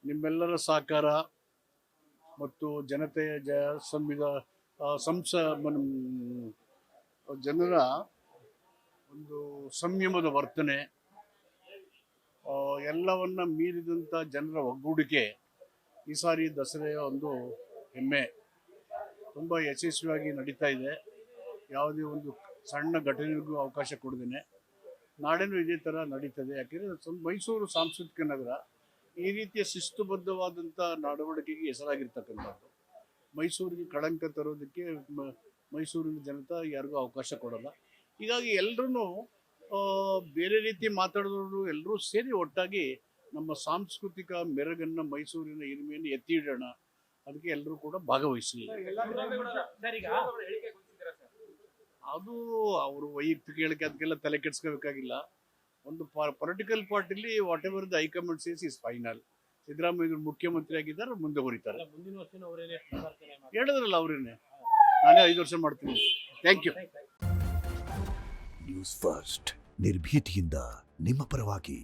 ನಿಮ್ಮೆಲ್ಲರ ಸಹಕಾರ ಮತ್ತು ಜನತೆಯ ಜನರ ಒಂದು ಸಂಯಮದ ವರ್ತನೆ, ಎಲ್ಲವನ್ನ ಮೀರಿದಂಥ ಜನರ ಒಗ್ಗೂಡಿಕೆ ಈ ಸಾರಿ ದಸರೆಯ ಒಂದು ಹೆಮ್ಮೆ. ತುಂಬ ಯಶಸ್ವಿಯಾಗಿ ನಡೀತಾ ಇದೆ. ಯಾವುದೇ ಒಂದು ಸಣ್ಣ ಘಟನೆಗೂ ಅವಕಾಶ ಕೊಡದೇನೆ ನಾಡೇನೂ ಇದೇ ಥರ ನಡೀತದೆ. ಯಾಕೆಂದರೆ ಮೈಸೂರು ಸಾಂಸ್ಕೃತಿಕ ನಗರ ಈ ರೀತಿಯ ಶಿಸ್ತುಬದ್ಧವಾದಂಥ ನಡವಳಿಕೆಗೆ ಹೆಸರಾಗಿರ್ತಕ್ಕಂಥದ್ದು. ಮೈಸೂರಿಗೆ ಕಳಂಕ ತರೋದಕ್ಕೆ ಮೈಸೂರಿನ ಜನತೆ ಯಾರಿಗೂ ಅವಕಾಶ ಕೊಡಲ್ಲ. ಹೀಗಾಗಿ ಎಲ್ಲರೂ ಬೇರೆ ರೀತಿ ಮಾತಾಡಿದವರು ಎಲ್ಲರೂ ಸೇರಿ ಒಟ್ಟಾಗಿ ನಮ್ಮ ಸಾಂಸ್ಕೃತಿಕ ಮೆರಗನ್ನು, ಮೈಸೂರಿನ ಹಿರಿಮೆಯನ್ನು ಎತ್ತಿ ಇಡೋಣ. ಅದಕ್ಕೆ ಎಲ್ಲರೂ ಕೂಡ ಭಾಗವಹಿಸಿ. ಅದು ಅವರು ವೈಯಕ್ತಿಕ ಹೇಳಿಕೆ, ಅದಕ್ಕೆಲ್ಲ ತಲೆ ಕೆಡಿಸ್ಕೋಬೇಕಾಗಿಲ್ಲ. ಒಂದು ಪೊಲಿಟಿಕಲ್ ಪಾರ್ಟಿಲಿ whatever the high command says is final. Siddaramaiah ಮುಖ್ಯಮಂತ್ರಿ ಆಗಿದ್ದಾರೆ, ಮುಂದೆ ಹೊರಿತಾರೆ. ಹೇಳಿದ್ರಲ್ಲ ಅವರೇನೆ, ನಾನೇ 5 ವರ್ಷ ಮಾಡ್ತೀನಿ. Thank you. ನ್ಯೂಸ್ ಫಸ್ಟ್, ನಿರ್ಭೀತಿಯಿಂದ ನಿಮ್ಮ ಪರವಾಗಿ.